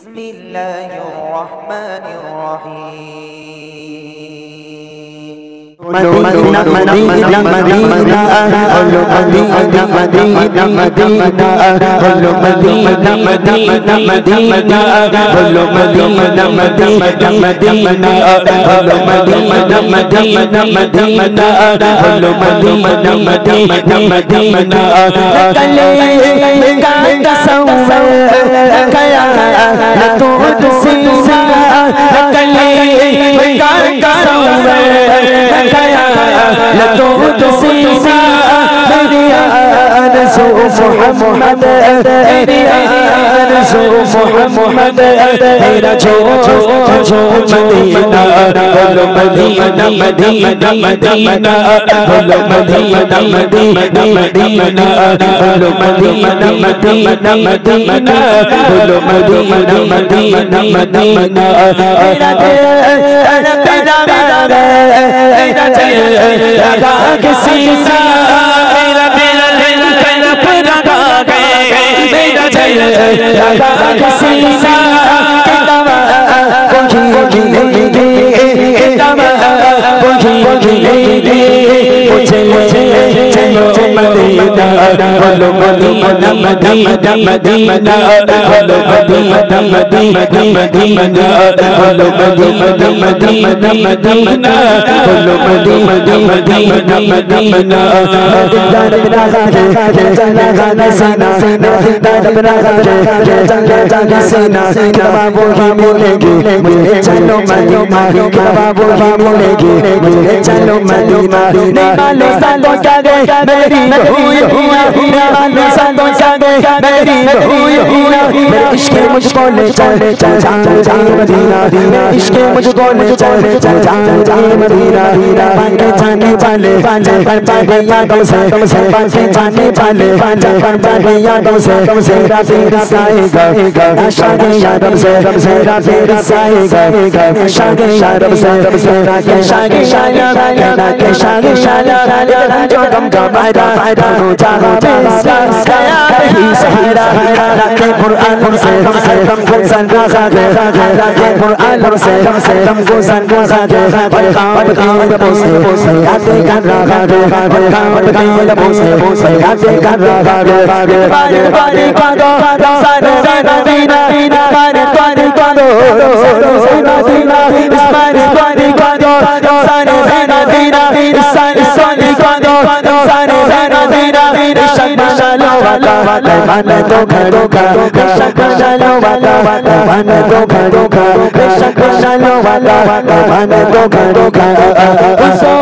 بسم الله الرحمن الرحيم مدينة مدينة مدينة قولوا مدينة مدينة مدينة قولوا مدينة مدينة مدينة قولوا مدينة مدينة مدينة قولوا مدينة مدينة مدينة قولوا مدينة مدينة مدينة لكلي كان تسوى لك يا لتود سيسا لكلي كان تسوى لك يا لتود سيسا بديا نسوف محمد بديا نسوف محمد إلى جو مدينة قولوا مدينة مدينة مدينة قولوا مدينة مدينة مدينة قولوا مدينة مدينة مدينة قولوا مدينة مدينة مدينة أنا بلا إلى كسيسا إلى بلا إلى بلا كسيسا चलो मदीना निकालो संतो जागे मेरी बहू निकालो संतो जागे मेरी बहू मेरे इश्क मुझको ले चल जा मदीना इश्क मुझको ले चल जा मदीना बांधे जाने वाले बांधे यादों से बांधे जाने वाले बांधे यादों से तेरा तेरा साएगा नशा के यादों से तेरा तेरा साएगा नशा के यादों से तेरा नशा के शाया के शाया शाया जो गम का वायदा हो जाओ सया ही सहारा के कुरान से हमको संगा दे के कुरान से हमको संगा दे काम के बोसे याद कर रहा है काम के बोसे याद कर रहा है बारी बारी कादो सारे मदीना बारी बारी कादो मदीना इस बारी बारी कादो सारे मदीना सारे सोनी कादो सारे मदीना शक चलो वाला मन तो घरों का शक चलो वाला मन तो घरों का शक चलो वाला मन तो घरों का सो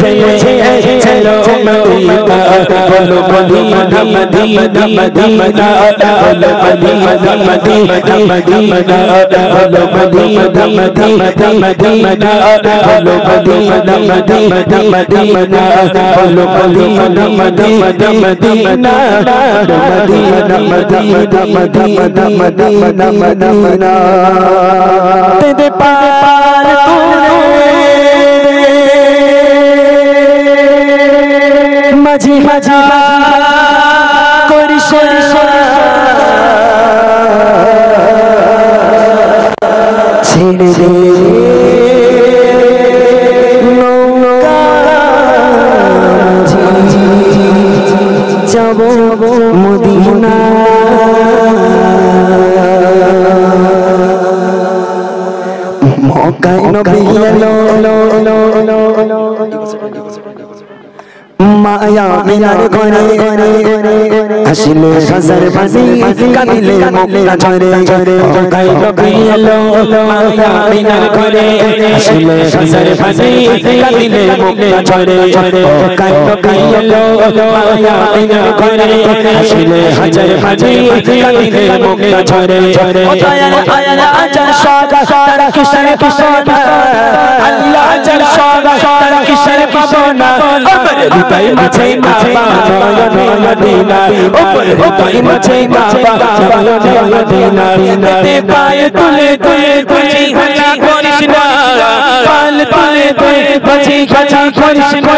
कोई चलो मदीना बोलो मदीना मदीना मदीना बोलो मदीना मदीना मदीना बोलो मदीना मदीना मदीना बोलो मदीना मदीना मदीना बोलो मदीना मदीना मदीना मदीना मदीना मदीना मदीना तेरे पार माझी माझी कोरिशा ছেড়ে দে নৌকা যাব মদিনা মক্কায় নবী এলো মায়া মিনার ঘরে আসিলে হাজার বাণী কাঁদিলে মুক্তা ঝরে গাই গাই এলো মায়া বিনার ঘরে আসিলে হাজার বাণী কাঁদিলে মুক্তা ঝরে গাই গাই এলো মায়া বিনার ঘরে আসিলে হাজার বাণী কাঁদিলে মুক্তা ঝরে ও দয়াল আল্লাহ আজান সাগা তারা কিসের পাবনা আল্লাহ আজান সাগা তারা কিসের পাবনা আমার হৃদয় মাঝে কাবা নয়ন মদিনা ওপর হৃদয় মাঝে কাবা নয়ন মদিনা তে পায়ে তুলে তুলে বুঝি হাঁচি করিস না পাল তুলে তুলে বুঝি হাঁচি করিস না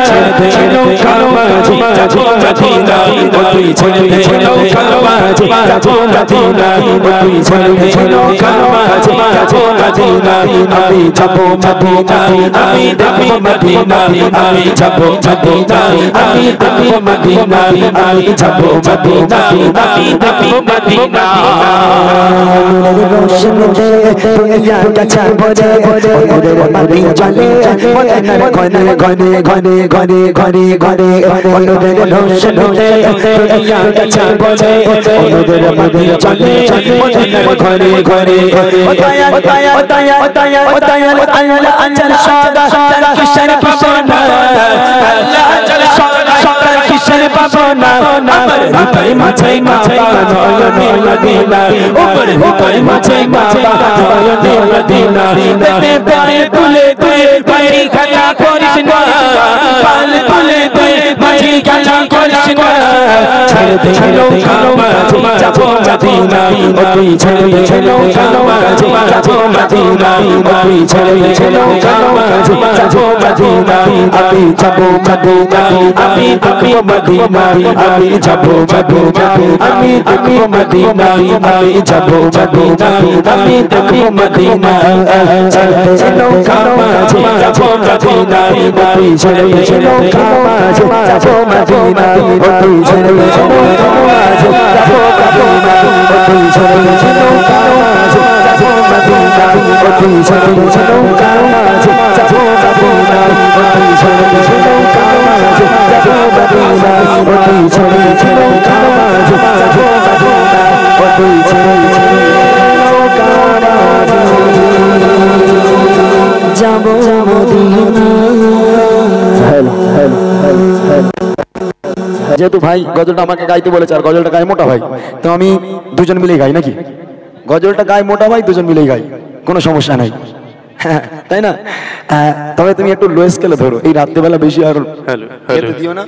ছেড়ে দে নৌকা মাঝি যাবো মদিনা ও তুই ছেড়ে দে নৌকা মাঝি যাবো মদিনা ও তুই ছেড়ে দে নৌকা মাঝি যাবো মদিনা আমি যাবো মদিনা আমি দেখবো মদিনা আমি যাবো মদিনা আমি দেখবো মদিনা আমি যাবো মদিনা আমি দেখবো মদিনা রোশন দে দুনিয়া কাছে ভরে ওদের বাতি জ্বলে মদিনার ঘরে ঘরে ঘরে ঘরে ঘরে ঘরে ওদের রোশন দে দুনিয়া কাছে ভরে ওদের বাতি জ্বলে মদিনার ঘরে ঘরে ও দয়াল দয়াল দয়াল দয়াল দয়াল আল্লাহ আজান সাদা তারা কিসের পাবনা আল্লাহ আজান সাদা তারা কিসের পাবনা আমার হৃদয় মাঝে কাবা নয়ন মদিনা ওপর হৃদয় মাঝে কাবা নয়ন মদিনা তে পায়ে তুলে তুলে পায়ে খাতা করিস না পাল তুলে তুলে মাঝি খাতা করিস না ছেড়ে দে নৌকা মাঝি যাবো মদিনা ও তুই ছেড়ে দে নৌকা মাঝি যাবো মদিনা ও তুই ছেড়ে দে নৌকা মাঝি যাবো মদিনা আমি যাবো মদিনা আমি দেখবো মদিনা আমি যাবো মদিনা আমি দেখবো মদিনা আমি যাবো মদিনা আমি দেখবো মদিনা ছেড়ে দে নৌকা মাঝি যাবো মদিনা ও তুই ছেড়ে দে নৌকা মাঝি যাবো মদিনা ও তুই ছেড়ে দে নৌকা মাঝি যাবো মদিনা ও তুই ছেড়ে দে নৌকা মাঝি যাবো মদিনা ও তুই ছেড়ে দে নৌকা মাঝি যাবো মদিনা ও তুই ছেড়ে দে নৌকা মাঝি যাবো মদিনা ও তুই ছেড়ে দে নৌকা মাঝি যাবো মদিনা ও তুই ছেড়ে দে নৌকা মাঝি যাবো মদিনা। হ্যালো হ্যালো হ্যালো যেহেতু ভাই গজলটা আমাকে গাইতে বলেছে আর গজলটা গায়ে মোটা ভাই তো আমি দুজন মিলেই গাই নাকি গজলটা গায়ে মোটা ভাই দুজন মিলেই গাই কোনো সমস্যা নাই হ্যাঁ তাই না তবে তুমি একটু লো স্কেলে ধরো এই রাত্রেবেলা বেশি আর হ্যালো হ্যালো দিও না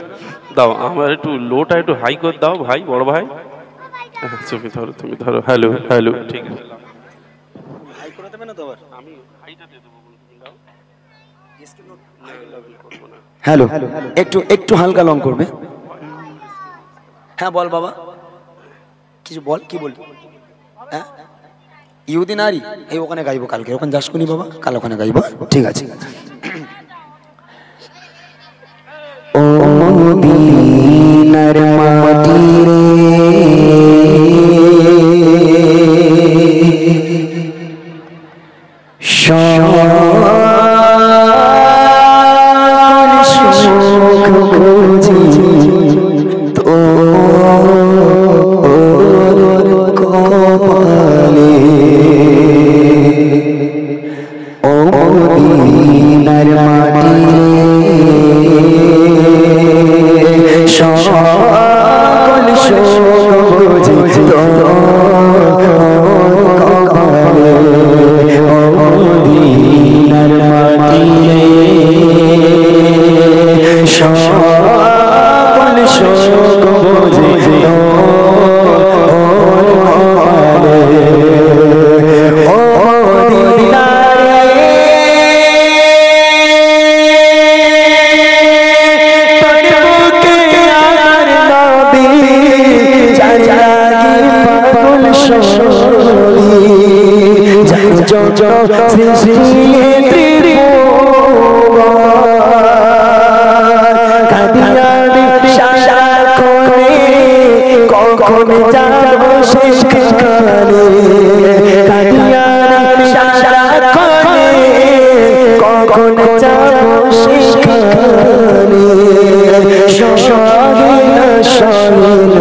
দাও আমার একটু লোটা একটু হাই করে দাও ভাই বড় ভাই তুমি ধরো তুমি ধরো হ্যালো হ্যালো ঠিক আছে হাই করে দেবে না তো আবার আমি হাইটা দিয়ে দেবো তুমি দাও হ্যালো একটু একটু হালকা লং করবে হ্যাঁ বল বাবা কিছু বল কি বলবি হ্যাঁ ইহুদি নারী এই ওখানে গাইবো কালকে ওখানে যাস কোনি বাবা কাল ওখানে গাইবো ঠিক আছে ও মদিনার মাটি রে শাহিন শাহিন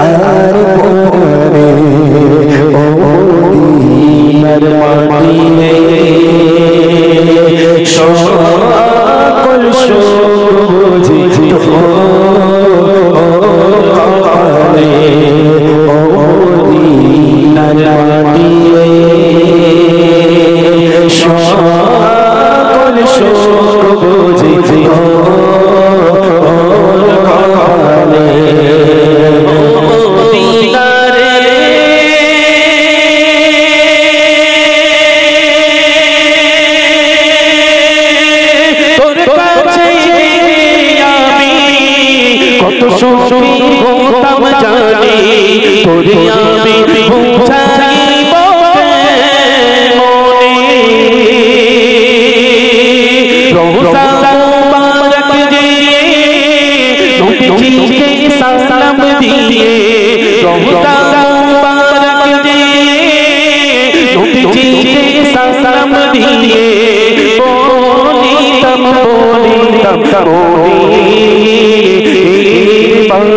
আর পরে ও মদিনার মাটিতে সকল সুখ বুঝি কপালে ও মদিনার মাটিতে সকল সুখ বুঝি কপালে সুখী হতাম জানি তোরে আমি বুঝাইব মনে রোজা মুবারক দিয়ে নবীজিকে সালাম দিয়ে রোজা মুবারক দিয়ে নবীজিকে সালাম দিয়ে বলিতাম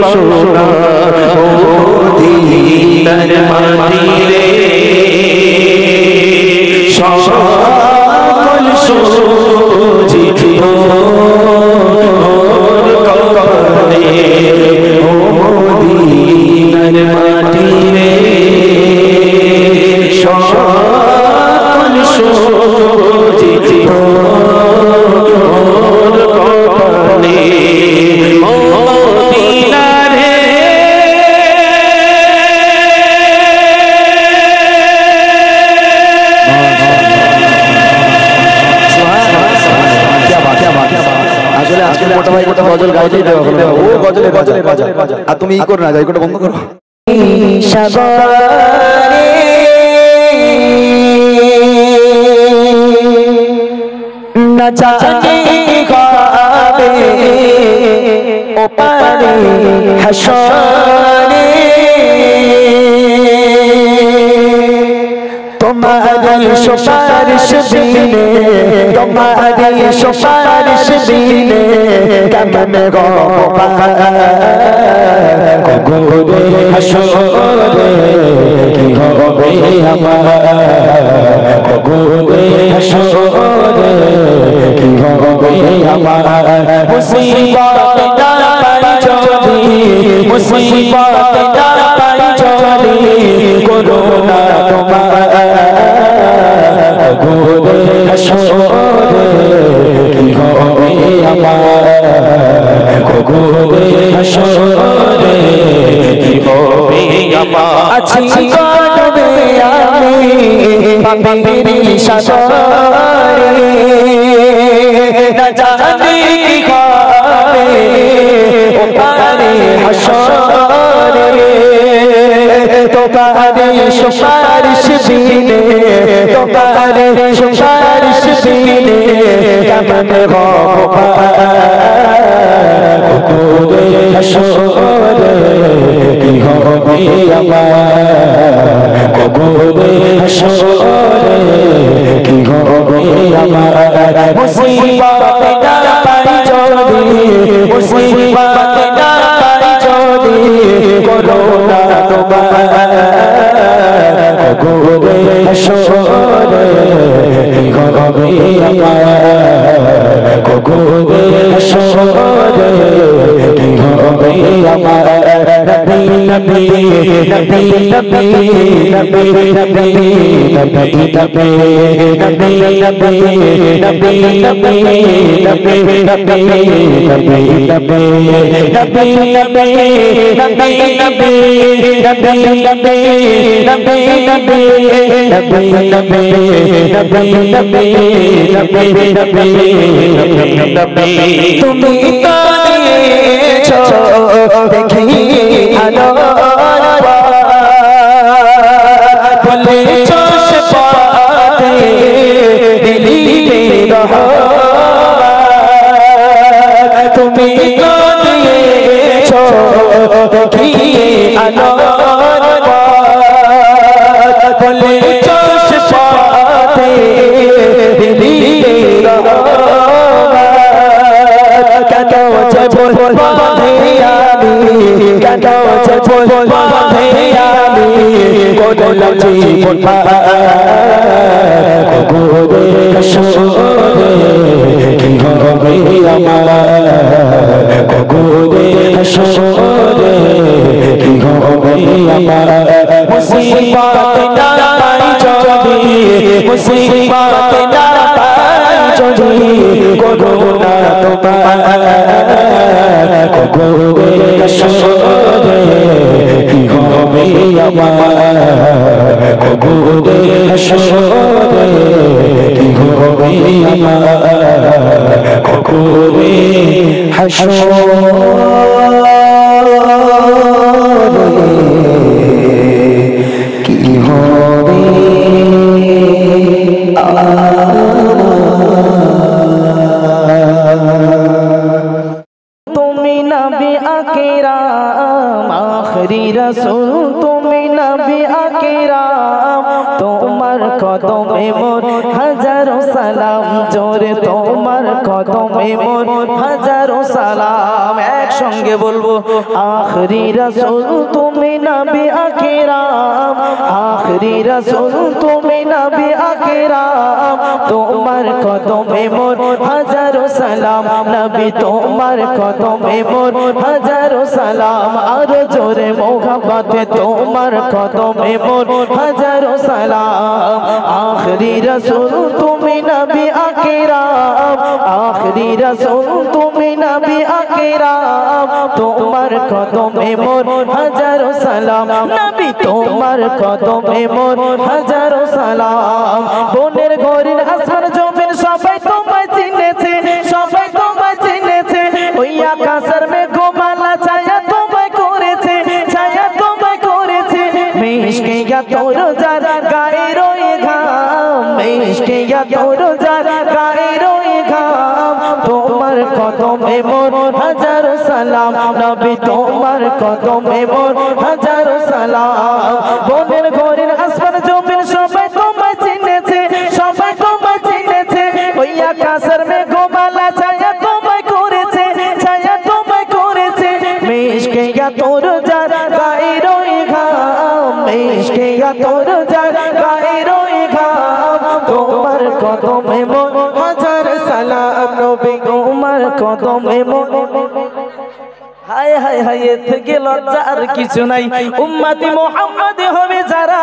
সোনা মদিনার মাটিতে সকল সুখ বুঝি কপালে ও মদিনার মাটিতে সকল সুখ বুঝি কপালে গজল গাইতেই দেওয়া হলো ও গজলে গজলে বাজা আর তুমি ই করো না যাই কোটা বন্ধ করো সাগরে না জানি কবে ও পারে হাসরে তোমার সুপারিশ বিনে তোমার সুপারিশ বিনে কেমন গো গোরে হাসরে কি হবে আমার গোরে হাসরে কি হবে আমার মুসিবত না পাই যদি মুসিবত না পাই যদি করুণা তোমার গোরে হাসরে কি হবে আমার গোরে হাসরে কি হবে আমার আছি কদমে আমি পাপের সাগরে না জানি কি হবে ও পারে হাসরে তোমারে সুপারিশ বিনে তোমারে সুপারিশ বিনে কেমন গো গোরে হাসরে কি হবে আমার গোরে হাসরে কি হবে আমার মুসিবত না পাই যদি মুসিবত না পাই যদি করুণা তোমার গোরে হাসরে কি হবে আমার গোরে হাসরে কি হবে আমার নবী নবী নবী নবী নবী নবী নবী নবী নবী নবী নবী নবী নবী নবী নবী নবী নবী তুমি দেখি আলো বলে চোষ পাতে দিলি রহ তুমি দিয়েছ দেখি আলো বলে চোষ পাতে দিলি রহ জানো যে বলবে আমি করলাম জীবন গোরে হাসরে কি হবে আমার গোরে হাসরে কি হবে আমার মুসিবত না পাই যদি মুসিবত না পাই যদি করুণা তোমার গোরে হাসরে কি হবে আমার গোরে হাসরে কি হবে আমার গোরে হাসরে কি হবে তুমি নবী আকরাম আখরি রাসূল তুমি নবী আকরাম তোমার কদমে মোর হাজারো সালাম জোরে তোমার কদমে মোর হাজারো সালাম একসঙ্গে বলবো আখরি রাসূল তুমি নবী আকরাম আখরি রাসূল তুমি নবী আকরাম তোমার কদমে মোর হাজারো সালাম নবী তোমার কদমে মোর হাজারো সালাম আর জোরে মোহাম্মতে তোমার কদমে মোর হাজারো সালাম আখরি রাসূল তুমি নবী আকরাম আখরি রাসূল তুমি নবী আকরাম তোমার কদমে মোর হাজারো সালাম নবী তোমার কদমে মোর হাজারো সালাম বনের ঘরের আসমান জমিন সবাই তোমায় চিনেছে সবাই তোমায় চিনেছে ওই আকাশের মেঘমালা ছায়া তোমায় করেছে ছায়া তোমায় করেছে মিশকিয়া তোর যার গায়ে রয়ে ঘাম মিশকিয়া তোর যার গায়ে রয়ে ঘাম তোমার কদমে মোর হাজারো সালাম নবী তোমার কদমে মোর হাজারো সালাম বনের ঘরের আসমান জমিন সবাই তোমায় চিনেছে সবাই তোমায় চিনেছে ওই আকাশের মেঘমালা ছায়া তোমায় করেছে ছায়া তোমায় করেছে মিশকিয়া তোর যার গায়ে রয়ে ঘাম মিশকিয়া তোর যার গায়ে রয়ে ঘাম তোমার কদমে মোর হাজার সালাম নবী তোমার কদমে মোর হায় হায় হায় এর থেকে লজ্জা আর কিছু নাই উম্মতি মুহাম্মাদি হবে যারা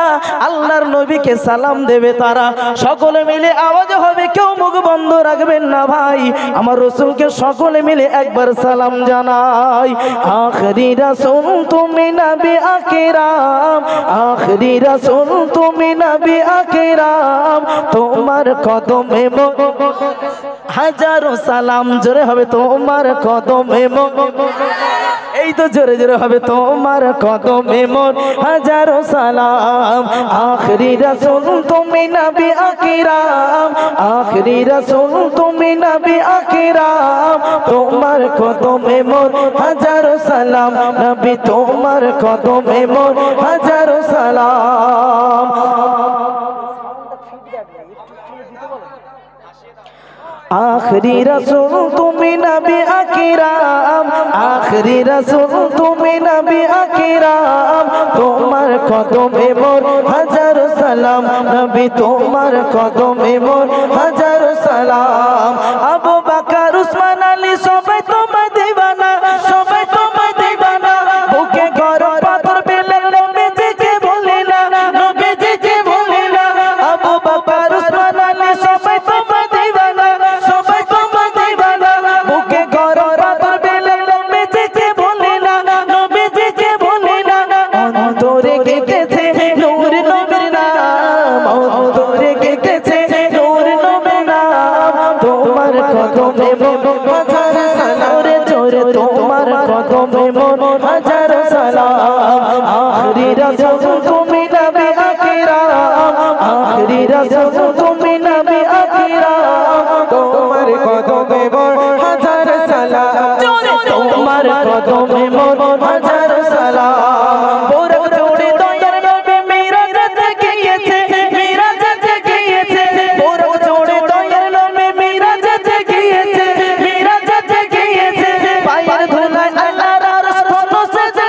আল্লাহর নবীকে সালাম দেবে তারা সকলে মিলে আওয়াজ হবে কেউ মুখ বন্ধ রাখবেন না ভাই আমার রাসূলকে সকলে মিলে একবার সালাম জানাই আখরি রাসূল তুমি নবী আকরাম আখরি রাসূল তুমি নবী আকরাম তোমার কদমে মোর হাজারো সালাম জোরে হবে তোমার কদমে মোর এই তো জোরে জোরে হবে তোমার কদমে মোর হাজারো সালাম আখরি রাসূল তুমি নবী আকরাম আখরি রাসূল তুমি নবী আকরাম তোমার কদমে মোর হাজারো সালাম নবী তোমার কদমে মোর হাজারো সালাম आखरी रसूल तुम्हें नबी আকরাম आखरी रसूल तुम्हें नबी আকরাম তোমার কদমে মোর হাজারো সালাম নবী তোমার কদমে মোর হাজারো সালাম আবু বকর উসমান আলী সবাই তোমায় দিওয়ানা সবাই তোমায় দিওয়ানা বুকে গরম পাথর পেলে নবীজিকে ভুলে না নবীজিকে ভুলে না আবু বকর উসমান আলী সবাই তোমায় দিওয়ানা সবাই তোমায় দিওয়ানা বুকে গরম পাথর পেলে নবীজিকে ভুলে না নবীজিকে ভুলে না অন্তরে গেঁথেছে নূর নবীর নাম অন্তরে গেঁথেছে নূর নবীর নাম তোমার কদমে মোর হাজার সালাম রে জোরে তোমার কদমে মোর হাজার সালাম আখরি রাসূল তুমি নবী আকরাম আখরি রাসূল তুমি নবী আকরাম তোমার কদমে মোর হাজার সালাম জোরে তোমার কদমে মোর হাজার সালাম বরক জোড়ে দয়ার নবী মিরাজে গিয়েছে মিরাজে গিয়েছে বরক জোড়ে দয়ার নবী মিরাজে গিয়েছে মিরাজে গিয়েছে পায়ের ধুলায় আল্লাহর আরশ ধন্য সেজদা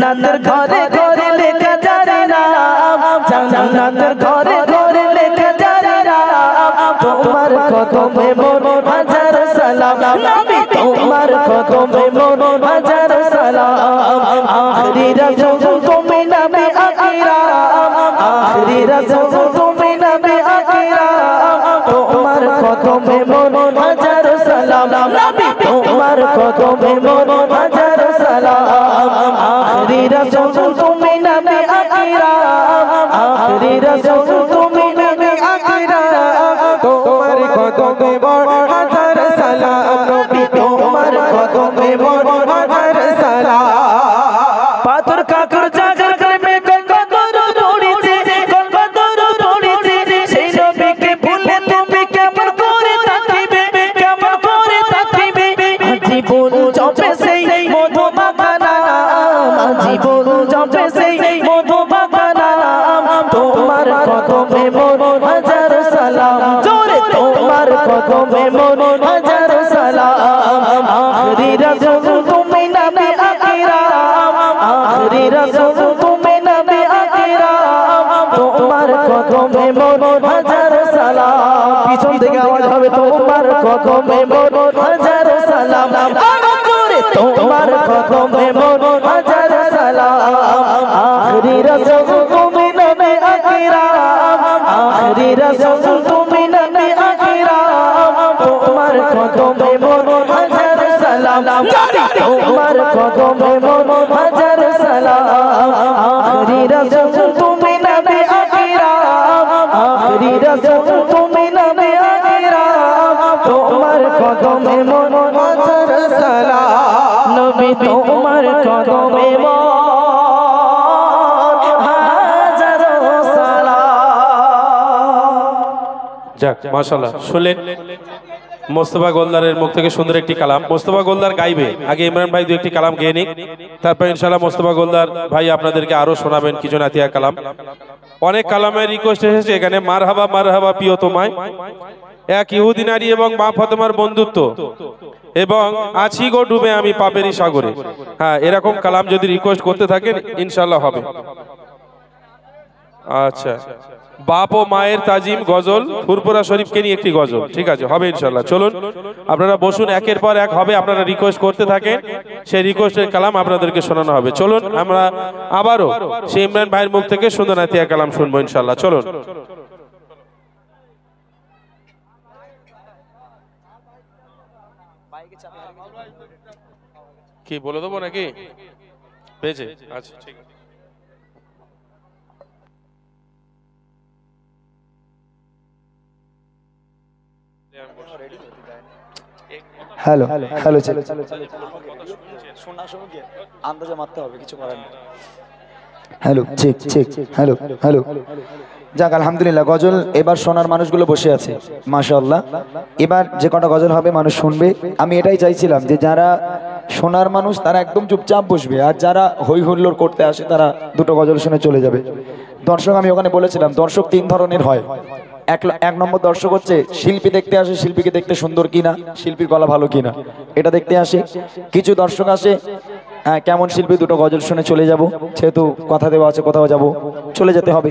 জান্নাতের ঘরে ঘরে লেখা যার নাম, জান্নাতের ঘরে ঘরে লেখা যার নাম, তোমার কদমে মোর হাজার সালাম নবী, তোমার কদমে মোর হাজার সালাম। আখরি রাসূল তুমি নবী আকরাম, আখরি রাসূল তুমি নবী আকরাম, তোমার কদমে মোর হাজার সালাম নবী, তোমার কদমে মোর হাজার সালাম। আখরি রাসূল তুমি নবী আকরাম, আখরি রাসূল তুমি নবী আকরাম, তোমার কদমে মোর হাজার সালাম নবী, তোমার কদমে মোর হাজার সালাম। পাথর কাকর জাগার প্রেমে কলকাতার পড়েছে, কলকাতার পড়েছে, সেই নবীকে ভুলে তুমি কেমন করে থাকিবে, কেমন করে থাকিবে। জীবন জপে সেই মধু মাখা নাম, জীবন জপে সেই মধু মাখা নাম, তোমার কদমে মোর হাজার সালাম, জোরে তোমার কদমে মোর হাজার সালাম। আখরি রাসূল তুমি নবী আকরাম, আখরি রাসূল তুমি নবী আকরাম, তোমার কদমে মোর হাজার সালাম। পিছন থেকে আওয়াজ হবে তোমার কদমে মোর হাজার সালাম, আরো জোরে তোমার কদমে মোর হাজার সালাম। আখরি রাসূল তুমি নবী আকরাম, আখরি রাসূল তুমি নবী আকরাম, তোমার কদমে মোর হাজার সালাম, তোমার কদমে মোর হাজার সালাম। আখরি রাসূল তুমি নবী আকরাম, আখরি রাসূল তুমি নবী আকরাম, তোমার কদমে মোর হাজার সালাম নবী, তোমার কদমে মোর হাজার সালাম। যাক মাশাআল্লাহ, শুনলেন মোস্তফা গোলদারের মুখ থেকে সুন্দর একটি কালাম। মোস্তফা গোলদার গাইবে, আগে ইমরান ভাই দু একটি কালাম গেয়ে নিক, তারপর ইনশাআল্লাহ মোস্তফা গোলদার ভাই আপনাদেরকে আরো শোনাবেন কিছু নাতিয়া কালাম। অনেক কালামের রিকোয়েস্ট এসেছে এখানে, মারহাবা মারহাবা প্রিয় তোমায়, এক ইহুদি নারী এবং মা ফাতেমার বন্ধুত্ব, এবং আছি গো ডুবে আমি পাপেরই সাগরে। হ্যাঁ, এরকম কালাম যদি রিকোয়েস্ট করতে থাকেন ইনশাআল্লাহ হবে। আচ্ছা, বাপ ও মায়ের তাজিম গজল, ফুরফুরা শরীফকে নিয়ে একটি গজল, ঠিক আছে, হবে ইনশাআল্লাহ। চলুন আপনারা বসুন, একের পর এক হবে, আপনারা রিকোয়েস্ট করতে থাকেন, সেই রিকোয়েস্টের কালাম আপনাদেরকে শোনানো হবে। চলুন আমরা আবারও সেই ইমরান ভাইয়ের মুখ থেকে সুন্দর নাতিয়া কালাম শুনবো ইনশাআল্লাহ। চলুন। কি বলে দেবো নাকি পেয়েছে? আচ্ছা ঠিক আছে। হ্যালো হ্যালো, আন্দাজে মারতে হবে, কিছু করার নেই। Hello check check, hello hello. যাক আলহামদুলিল্লাহ, গজল এবার শোনার মানুষগুলো বসে আছে মাশাআল্লাহ। এবার যে কটা গজল হবে মানুষ শুনবে। আমি এটাই চাইছিলাম যে যারা শোনার মানুষ তারা একদম চুপচাপ বসবে, আর যারা হই হুল্লোড় করতে আসে তারা দুটো গজল শুনে চলে যাবে। দর্শক আমি ওখানে বলেছিলাম দর্শক তিন ধরনের হয়। এক নম্বর দর্শক হচ্ছে শিল্পী দেখতে আসে, শিল্পীকে দেখতে সুন্দর কিনা, শিল্পীর গলা ভালো কিনা, এটা দেখতে আসে। কিছু দর্শক আসে কেমন শিল্পী, দুটো গজল শুনে চলে যাব, যেহেতু কথা দেওয়া আছে কোথাও যাব, চলে যেতে হবে।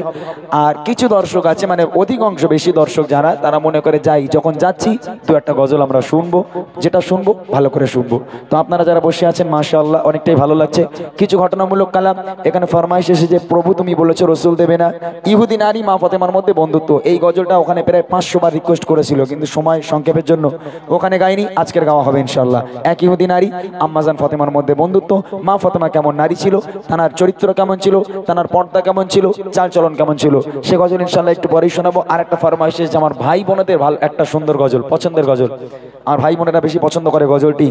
আর কিছু দর্শক আছে, মানে অধিকাংশ বেশি দর্শক যারা, তারা মনে করে যাই যখন যাচ্ছি দু একটা গজল আমরা শুনবো, যেটা শুনবো ভালো করে শুনবো। তো আপনারা যারা বসে আছেন মাশাআল্লাহ অনেকটাই ভালো লাগছে। কিছু ঘটনামূলক কালাম এখানে ফরমাইশ এসেছে, প্রভু তুমি বলেছো রসুল দেবে না, ইহুদি নারী মা ফাতেমার মধ্যে বন্ধুত্ব। এই গজলটা ওখানে প্রায় 500 বার রিকোয়েস্ট করেছিল, কিন্তু সময় সংক্ষেপের জন্য ওখানে গাইনি, আজকের গাওয়া হবে ইনশাআল্লাহ। এক ইহুদি নারী আম্মাজান ফাতেমার মধ্যে বন্ধুত্ব, মা ফাতেমা কেমন নারী ছিল, তার চরিত্র কেমন ছিল, তার পর্দা কেমন ছিল, চালচলন কেমন ছিল, সে গজল ইনশাআল্লাহ একটু পরেই শোনাবো। আর একটা ফরমাইশ এসেছে আমার ভাই বোনদের ভালো একটা সুন্দর গজল, পছন্দের গজল। আর ভাই বোনেরা বেশি পছন্দ করে গজলটি,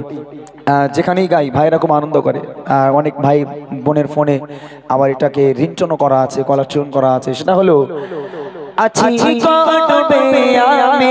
যেখানেই গাই ভাইরা খুব আনন্দ করে। আর অনেক ভাই বোনের ফোনে আবার এটাকে রিংটোনও করা আছে, কলার টিউন করা আছে। সেটা হলো আছি কটবে আমি